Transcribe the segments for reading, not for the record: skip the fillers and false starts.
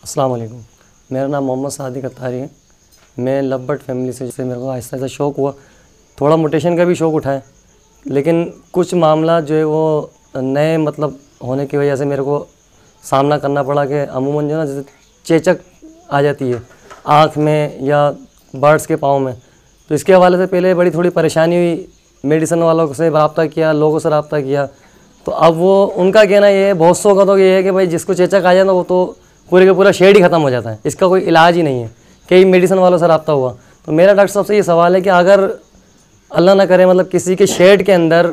अस्सलाम वालेकुम। मेरा नाम मोहम्मद सादिक अत्तारी है। मैं लव बर्ड फैमिली से मेरे को आहिस्ता आहिस्ता शौक़ हुआ, थोड़ा मोटेशन का भी शौक़ उठा है, लेकिन कुछ मामला जो है वो नए मतलब होने की वजह से मेरे को सामना करना पड़ा कि अमूमन जो है ना, जैसे चेचक आ जाती है आँख में या बर्ड्स के पाँव में, तो इसके हवाले से पहले बड़ी थोड़ी परेशानी हुई। मेडिसिन वालों से रब्ता किया, लोगों से रब्ता किया, तो अब वो उनका कहना ये है, बहुत सौ का तो ये है कि भाई जिसको चेचक आ जाए ना वो तो पूरे का पूरा शेड ही ख़त्म हो जाता है, इसका कोई इलाज ही नहीं है। कई मेडिसिन वालों से रब्ता हुआ, तो मेरा डॉक्टर साहब से ये सवाल है कि अगर अल्लाह ना करे मतलब किसी के शेड के अंदर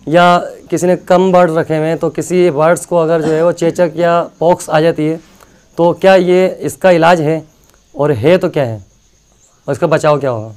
या किसी ने कम बर्ड रखे हुए हैं, तो किसी बर्ड्स को अगर जो है वो चेचक या पॉक्स आ जाती है, तो क्या ये इसका इलाज है, और है तो क्या है, और इसका बचाव क्या होगा?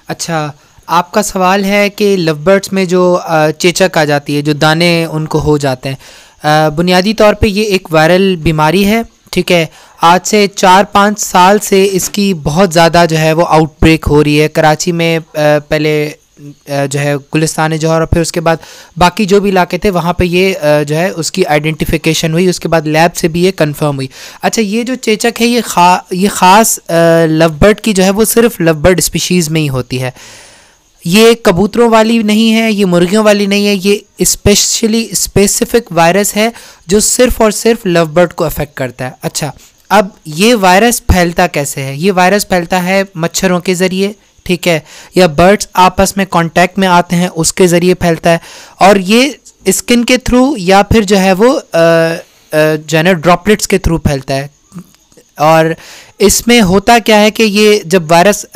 अच्छा, आपका सवाल है कि लव बर्ड्स में जो चेचक आ जाती है, जो दाने उनको हो जाते हैं, बुनियादी तौर पे ये एक वायरल बीमारी है। ठीक है, आज से 4-5 साल से इसकी बहुत ज़्यादा जो है वो आउटब्रेक हो रही है। कराची में पहले जो है गुलिस्तान जौहर, और फिर उसके बाद बाकी जो भी इलाके थे वहाँ पे ये जो है उसकी आइडेंटिफिकेशन हुई, उसके बाद लैब से भी ये कंफर्म हुई। अच्छा, ये जो चेचक है ये ख़ास लव बर्ड की जो है वो सिर्फ लव बर्ड स्पीशीज़ में ही होती है। ये कबूतरों वाली नहीं है, ये मुर्गियों वाली नहीं है, ये स्पेसिफिक वायरस है जो सिर्फ़ और सिर्फ लव बर्ड को अफेक्ट करता है। अच्छा, अब ये वायरस फैलता कैसे है? ये वायरस फैलता है मच्छरों के ज़रिए, ठीक है, या बर्ड्स आपस में कांटेक्ट में आते हैं उसके ज़रिए फैलता है, और ये स्किन के थ्रू या फिर जो है वो जो है ना ड्रॉपलेट्स के थ्रू फैलता है। और इसमें होता क्या है कि ये जब वायरस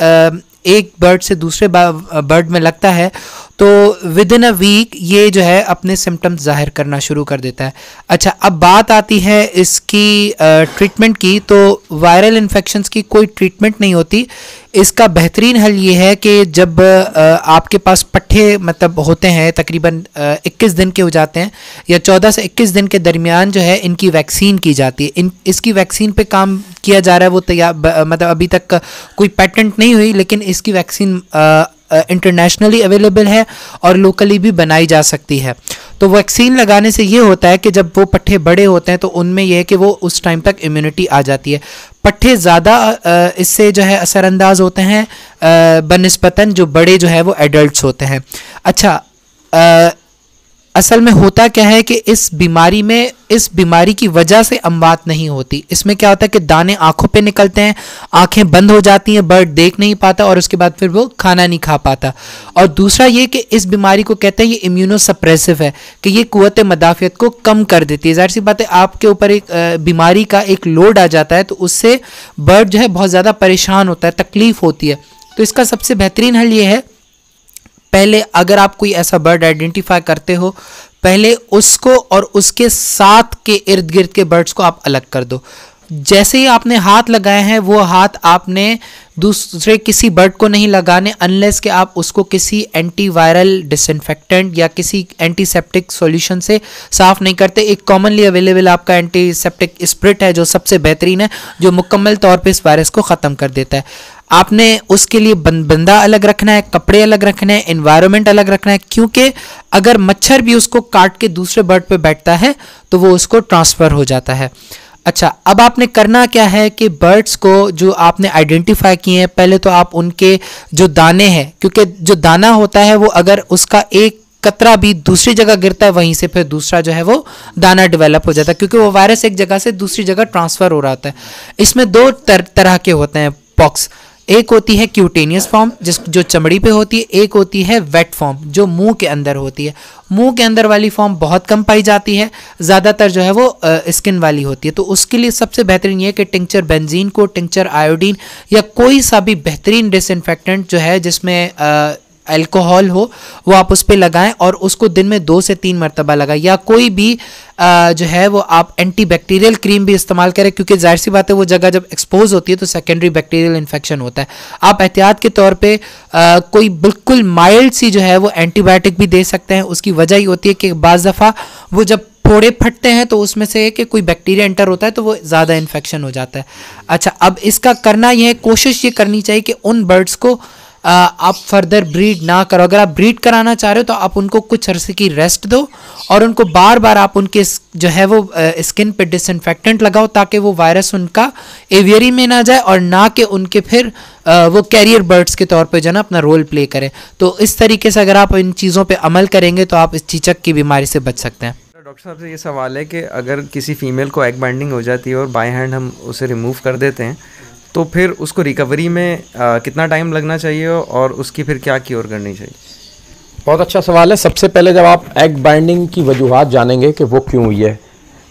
एक बर्ड से दूसरे बर्ड में लगता है तो विद इन अ वीक ये जो है अपने सिम्टम्स जाहिर करना शुरू कर देता है। अच्छा, अब बात आती है इसकी ट्रीटमेंट की, तो वायरल इन्फेक्शंस की कोई ट्रीटमेंट नहीं होती। इसका बेहतरीन हल ये है कि जब आपके पास पट्ठे मतलब होते हैं, तकरीबन 21 दिन के हो जाते हैं या 14 से 21 दिन के दरमियान जो है इनकी वैक्सीन की जाती है। इसकी वैक्सीन पे काम किया जा रहा है, वो तैयार मतलब अभी तक कोई पेटेंट नहीं हुई, लेकिन इसकी वैक्सीन इंटरनेशनली अवेलेबल है और लोकली भी बनाई जा सकती है। तो वैक्सीन लगाने से ये होता है कि जब वो पट्ठे बड़े होते हैं तो उनमें यह है कि वो उस टाइम तक इम्यूनिटी आ जाती है। पट्ठे ज़्यादा इससे जो है असरअंदाज होते हैं बनिस्बतन जो बड़े जो है वो एडल्ट्स होते हैं। अच्छा, असल में होता क्या है कि इस बीमारी की वजह से अमवात नहीं होती। इसमें क्या होता है कि दाने आंखों पे निकलते हैं, आंखें बंद हो जाती हैं, बर्ड देख नहीं पाता और उसके बाद फिर वो खाना नहीं खा पाता। और दूसरा ये कि इस बीमारी को कहते हैं ये इम्यूनोसप्रेसिव है, कि ये कुव्वत मदाफियत को कम कर देती है। जाहिर सी बात है, आपके ऊपर एक बीमारी का एक लोड आ जाता है तो उससे बर्ड जो है बहुत ज़्यादा परेशान होता है, तकलीफ होती है। तो इसका सबसे बेहतरीन हल ये है, पहले अगर आप कोई ऐसा बर्ड आइडेंटिफाई करते हो, पहले उसको और उसके साथ के इर्द गिर्द के बर्ड्स को आप अलग कर दो। जैसे ही आपने हाथ लगाए हैं वो हाथ आपने दूसरे किसी बर्ड को नहीं लगाने, अनलेस कि आप उसको किसी एंटीवायरल डिसइंफेक्टेंट या किसी एंटीसेप्टिक सॉल्यूशन से साफ़ नहीं करते। एक कॉमनली अवेलेबल आपका एंटीसेप्टिक स्प्रिट है जो सबसे बेहतरीन है, जो मुकम्मल तौर पे इस वायरस को ख़त्म कर देता है। आपने उसके लिए बंदा अलग रखना है, कपड़े अलग रखने हैं, एनवायरनमेंट अलग रखना है, क्योंकि अगर मच्छर भी उसको काट के दूसरे बर्ड पे बैठता है तो वो उसको ट्रांसफ़र हो जाता है। अच्छा, अब आपने करना क्या है कि बर्ड्स को जो आपने आइडेंटिफाई किए हैं, पहले तो आप उनके जो दाने हैं, क्योंकि जो दाना होता है वो अगर उसका एक कतरा भी दूसरी जगह गिरता है वहीं से फिर दूसरा जो है वो दाना डेवलप हो जाता है, क्योंकि वो वायरस एक जगह से दूसरी जगह ट्रांसफ़र हो रहा होता है। इसमें दो तरह के होते हैं पॉक्स। एक होती है क्यूटेनियस फॉर्म जो चमड़ी पे होती है, एक होती है वेट फॉर्म जो मुंह के अंदर होती है। मुंह के अंदर वाली फॉर्म बहुत कम पाई जाती है, ज़्यादातर जो है वो स्किन वाली होती है। तो उसके लिए सबसे बेहतरीन ये है कि टिंचर बेंजीन को, टिंचर आयोडीन या कोई सा भी बेहतरीन डिसइंफेक्टेंट जो है जिसमें अल्कोहल हो वो आप उस पर लगाएं और उसको दिन में 2 से 3 मरतबा लगाएं, या कोई भी जो है वो आप एंटीबैक्टीरियल क्रीम भी इस्तेमाल करें, क्योंकि जाहिर सी बात है वो जगह जब एक्सपोज होती है तो सेकेंडरी बैक्टीरियल इन्फेक्शन होता है। आप एहतियात के तौर पे कोई बिल्कुल माइल्ड सी जो है वो एंटीबायोटिक भी दे सकते हैं। उसकी वजह ही होती है कि बाज़ दफ़ा वो जब फोड़े फटते हैं तो उसमें से कि कोई बैक्टीरिया एंटर होता है तो वो ज़्यादा इन्फेक्शन हो जाता है। अच्छा, अब इसका करना यह है, कोशिश ये करनी चाहिए कि उन बर्ड्स को आप फर्दर ब्रीड ना करो। अगर आप ब्रीड कराना चाह रहे हो तो आप उनको कुछ अरसे की रेस्ट दो और उनको बार बार आप उनके जो है वो स्किन पे डिसइंफेक्टेंट लगाओ, ताकि वो वायरस उनका एवियरी में ना जाए और ना कि उनके फिर वो कैरियर बर्ड्स के तौर पे जो है ना अपना रोल प्ले करें। तो इस तरीके से अगर आप इन चीज़ों पे अमल करेंगे तो आप इस चीचक की बीमारी से बच सकते हैं। डॉक्टर साहब से ये सवाल है कि अगर किसी फीमेल को एग बाइंडिंग हो जाती है और बाय हैंड हम उसे रिमूव कर देते हैं तो फिर उसको रिकवरी में कितना टाइम लगना चाहिए और उसकी फिर क्या क्योर करनी चाहिए? बहुत अच्छा सवाल है। सबसे पहले जब आप एग बाइंडिंग की वजूहात जानेंगे कि वो क्यों हुई है,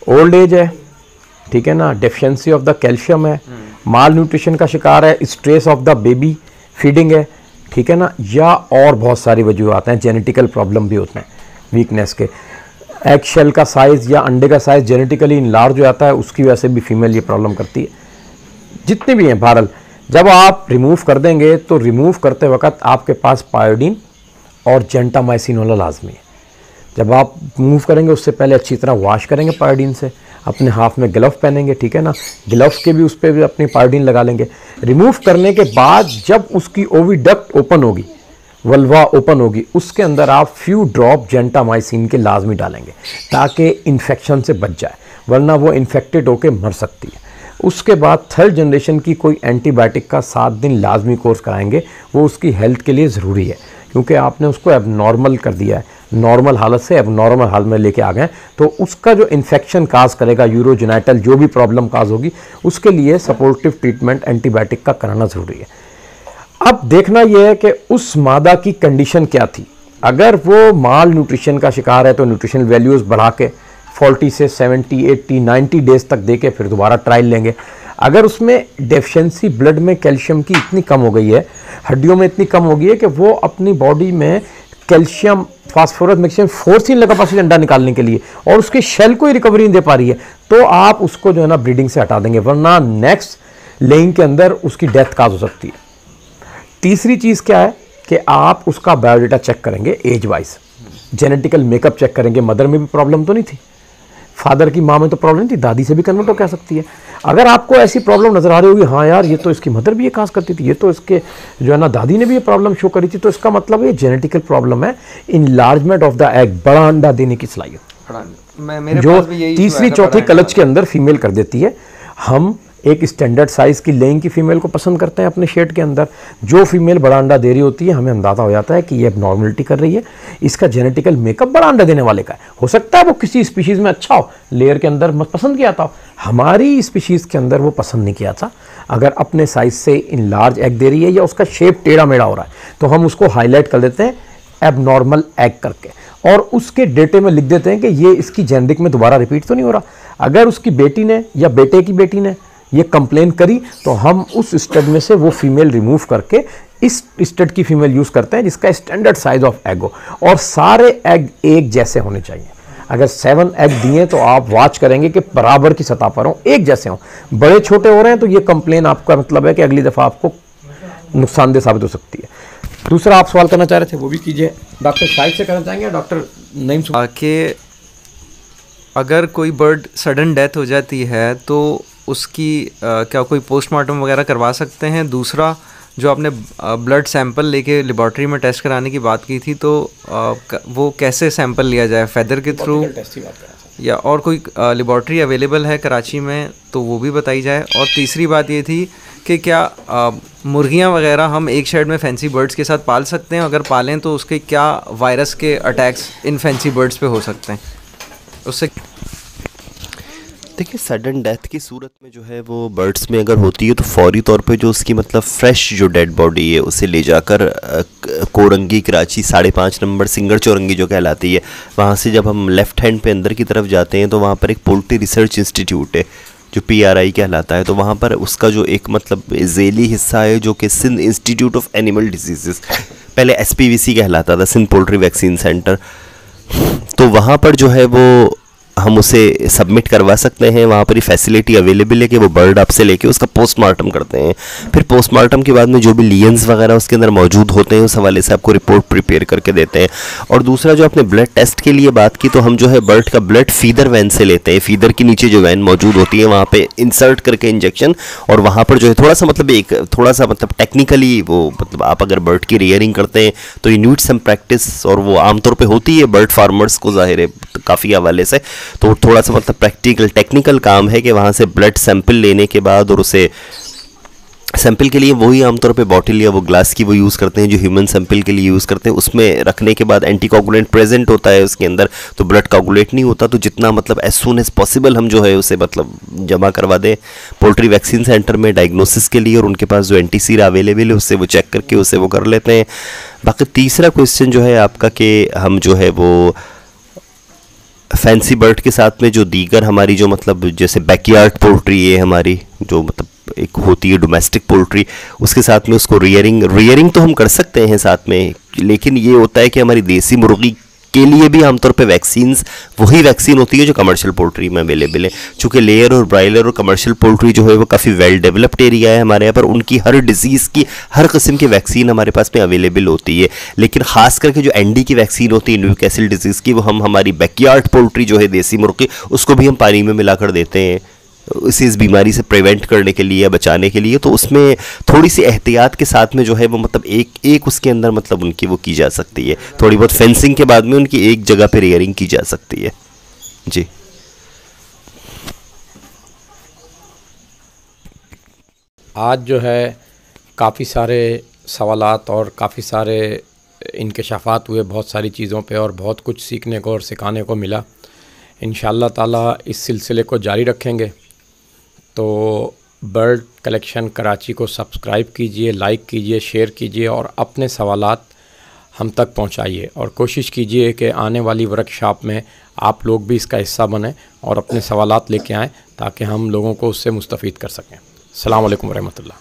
ओल्ड एज है, ठीक है ना, डेफिशिएंसी ऑफ द कैल्शियम है, माल न्यूट्रिशन का शिकार है, stress of the baby feeding है, ठीक है ना, या और बहुत सारी वजूहात हैं, जेनेटिकल प्रॉब्लम भी होते हैं वीकनेस के। एग शेल का साइज़ या अंडे का साइज़ जेनेटिकली इनलार्ज हो जाता है, उसकी वजह से भी फीमेल ये प्रॉब्लम करती है। जितने भी हैं बहरहाल, जब आप रिमूव कर देंगे तो रिमूव करते वक्त आपके पास पायोडीन और जेंटामाइसिन वाला लाजमी है। जब आप रिमूव करेंगे उससे पहले अच्छी तरह वॉश करेंगे पायोडीन से, अपने हाथ में ग्लव पहनेंगे, ठीक है ना, ग्लव्स के भी उस पर भी अपनी पायोडीन लगा लेंगे। रिमूव करने के बाद जब उसकी ओविडक्ट ओपन होगी, वल्वा ओपन होगी, उसके अंदर आप फ्यू ड्रॉप जेंटामाइसिन के लाजमी डालेंगे ताकि इन्फेक्शन से बच जाए, वरना वो इन्फेक्टेड होकर मर सकती है। उसके बाद थर्ड जनरेशन की कोई एंटीबायोटिक का 7 दिन लाजमी कोर्स कराएंगे, वो उसकी हेल्थ के लिए ज़रूरी है, क्योंकि आपने उसको एबनॉर्मल कर दिया है, नॉर्मल हालत से एबनॉर्मल हालत में लेके आ गए, तो उसका जो इन्फेक्शन काज करेगा, यूरोजेनाइटल जो भी प्रॉब्लम काज होगी, उसके लिए सपोर्टिव ट्रीटमेंट एंटीबायोटिक का कराना ज़रूरी है। अब देखना यह है कि उस मादा की कंडीशन क्या थी। अगर वो माल न्यूट्रिशन का शिकार है तो न्यूट्रिशनल वैल्यूज़ बढ़ा के 40 से 70, 80, 90 डेज तक दे के फिर दोबारा ट्रायल लेंगे। अगर उसमें डेफिशिएंसी ब्लड में कैल्शियम की इतनी कम हो गई है, हड्डियों में इतनी कम हो गई है कि वो अपनी बॉडी में कैल्शियम फास्फोरस मैक्सिमम फोर्स ही लगा पास अंडा निकालने के लिए और उसके शेल को ही रिकवरी नहीं दे पा रही है, तो आप उसको जो है ना ब्रीडिंग से हटा देंगे, वरना नेक्स्ट लेइंग के अंदर उसकी डेथ काज हो सकती है। तीसरी चीज़ क्या है कि आप उसका बायोडाटा चेक करेंगे, age wise genetical makeup check करेंगे। मदर में भी प्रॉब्लम तो नहीं थी, फादर की माँ में तो प्रॉब्लम थी, दादी से भी कन्वर्ट हो क्या सकती है। अगर आपको ऐसी प्रॉब्लम नजर आ रही होगी, हाँ यार ये तो इसकी मदर भी ये काज करती थी, ये तो इसके जो है ना दादी ने भी ये प्रॉब्लम शो करी थी, तो इसका मतलब ये जेनेटिकल प्रॉब्लम है, इनलार्जमेंट ऑफ द एग, बड़ा अंडा देने की सलाहियत जो तीसरी चौथी कलच के अंदर फीमेल कर देती है। हम एक स्टैंडर्ड साइज़ की लेइंग की फीमेल को पसंद करते हैं अपने शेड के अंदर। जो फीमेल बड़ा अंडा दे रही होती है, हमें अंदाज़ा हो जाता है कि ये एबनॉर्मलिटी कर रही है, इसका जेनेटिकल मेकअप बड़ा अंडा देने वाले का है। हो सकता है वो किसी स्पीशीज़ में अच्छा हो, लेयर के अंदर पसंद किया था, हमारी स्पीशीज़ के अंदर वो पसंद नहीं किया था। अगर अपने साइज़ से इन लार्ज एग दे रही है या उसका शेप टेढ़ा मेढ़ा हो रहा है, तो हम उसको हाईलाइट कर देते हैं एबनॉर्मल एग करके, और उसके डेटे में लिख देते हैं कि ये इसकी जेनेटिक में दोबारा रिपीट तो नहीं हो रहा। अगर उसकी बेटी ने या बेटे की बेटी ने ये कंप्लेन करी तो हम उस स्टड में से वो फीमेल रिमूव करके इस स्टड की फीमेल यूज़ करते हैं जिसका स्टैंडर्ड साइज ऑफ एग हो, और सारे एग एक जैसे होने चाहिए। अगर 7 एग दिए तो आप वॉच करेंगे कि बराबर की सतह पर हो, एक जैसे हों। बड़े छोटे हो रहे हैं तो ये कंप्लेन आपका मतलब है कि अगली दफ़ा आपको नुकसानदेह साबित हो सकती है। दूसरा आप सवाल करना चाह रहे थे, वो भी कीजिए। डॉक्टर शाहिद से करना चाहेंगे या डॉक्टर नईम से? कि अगर कोई बर्ड सडन डेथ हो जाती है तो उसकी क्या कोई पोस्टमार्टम वगैरह करवा सकते हैं? दूसरा, जो आपने ब्लड सैंपल लेके लेबॉर्ट्री में टेस्ट कराने की बात की थी, तो वो कैसे सैंपल लिया जाए, फेदर के थ्रू या और कोई लेबॉर्ट्री अवेलेबल है कराची में तो वो भी बताई जाए। और तीसरी बात ये थी कि क्या मुर्गियां वगैरह हम एक शेड में फैंसी बर्ड्स के साथ पाल सकते हैं? अगर पालें तो उसके क्या वायरस के अटैक्स इन फैंसी बर्ड्स पे हो सकते हैं उससे? देखिए, सडन डेथ की सूरत में जो है वो बर्ड्स में अगर होती है तो फौरी तौर पे जो उसकी मतलब फ्रेश जो डेड बॉडी है उसे ले जाकर कोरंगी, कराची 5.5 नंबर सिंगर चौरंगी जो कहलाती है, वहाँ से जब हम लेफ़्ट हैंड पे अंदर की तरफ जाते हैं तो वहाँ पर एक पोल्ट्री रिसर्च इंस्टीट्यूट है जो PRI कहलाता है। तो वहाँ पर उसका जो एक मतलब झेली हिस्सा है जो कि Sindh institute of animal disease, पहले SPVC कहलाता था, सिंध पोल्ट्री वैक्सीन सेंटर। तो वहाँ पर जो है वो हम उसे सबमिट करवा सकते हैं। वहाँ पर ही फैसिलिटी अवेलेबल है कि वो बर्ड आपसे लेके उसका पोस्टमार्टम करते हैं। फिर पोस्टमार्टम के बाद में जो भी लियंस वगैरह उसके अंदर मौजूद होते हैं उस हवाले से आपको रिपोर्ट प्रिपेयर करके देते हैं। और दूसरा जो आपने ब्लड टेस्ट के लिए बात की, तो हम जो है बर्ड का ब्लड फीदर वैन से लेते हैं। फीदर के नीचे जो वैन मौजूद होती है वहाँ पे इंसर्ट करके इंजेक्शन, और वहाँ पर जो है थोड़ा सा मतलब टेक्निकली वो मतलब आप अगर बर्ड की रियरिंग करते हैं तो यू नीड सम प्रैक्टिस, और वो आमतौर पे होती है बर्ड फार्मर्स को ज़ाहिर है काफ़ी हवाले से। तो थोड़ा सा मतलब प्रैक्टिकल टेक्निकल काम है कि वहाँ से ब्लड सैंपल लेने के बाद, और उसे सैंपल के लिए वही आमतौर पे बॉटल या वो ग्लास की वो यूज़ करते हैं जो ह्यूमन सैंपल के लिए यूज़ करते हैं। उसमें रखने के बाद एंटीकोगुलेंट प्रेजेंट होता है उसके अंदर, तो ब्लड कोगुलेट नहीं होता। तो जितना मतलब एज सून एज पॉसिबल हम जो है उसे मतलब जमा करवा दें पोल्ट्री वैक्सीन सेंटर में डायग्नोसिस के लिए, और उनके पास जो एंटीसीर अवेलेबल है उससे वो चेक करके उसे वो कर लेते हैं। बाकी तीसरा क्वेश्चन जो है आपका कि हम जो है वो फैंसी बर्ड के साथ में जो दीगर हमारी जो मतलब जैसे बैकयार्ड पोल्ट्री है हमारी, जो मतलब एक होती है डोमेस्टिक पोल्ट्री, उसके साथ में उसको रियरिंग तो हम कर सकते हैं साथ में, लेकिन ये होता है कि हमारी देसी मुर्गी के लिए भी आमतौर पे वैक्सीन्स वही वैक्सीन होती है जो कमर्शियल पोल्ट्री में अवेलेबल है। चूँकि लेयर और ब्रायलर और कमर्शियल पोल्ट्री जो है वो काफ़ी वेल डेवलप्ड एरिया है हमारे यहाँ पर, उनकी हर डिजीज़ की हर किस्म की वैक्सीन हमारे पास में अवेलेबल होती है। लेकिन ख़ास करके जो एनडी की वैक्सीन होती है न्यूकैसल डिजीज़ की, वो हम हमारी बैकयार्ड पोल्ट्री जो है देसी मुर्गी, उसको भी हम पानी में मिलाकर देते हैं इस बीमारी से प्रिवेंट करने के लिए या बचाने के लिए। तो उसमें थोड़ी सी एहतियात के साथ में जो है वो मतलब एक उसके अंदर मतलब उनकी वो की जा सकती है, थोड़ी बहुत फेंसिंग के बाद में उनकी एक जगह पे रेयरिंग की जा सकती है। जी आज जो है काफ़ी सारे सवालात और काफ़ी सारे इंकशाफात हुए बहुत सारी चीज़ों पे, और बहुत कुछ सीखने को और सिखाने को मिला। इंशाअल्लाह ताला इस सिलसिले को जारी रखेंगे। तो बर्ड कलेक्शन कराची को सब्सक्राइब कीजिए, लाइक कीजिए, शेयर कीजिए और अपने सवालात हम तक पहुंचाइए, और कोशिश कीजिए कि आने वाली वर्कशॉप में आप लोग भी इसका हिस्सा बनें और अपने सवालात लेके आएँ ताकि हम लोगों को उससे मुस्तफ़ीद कर सकें। अस्सलाम वालेकुम रहमतुल्लाह।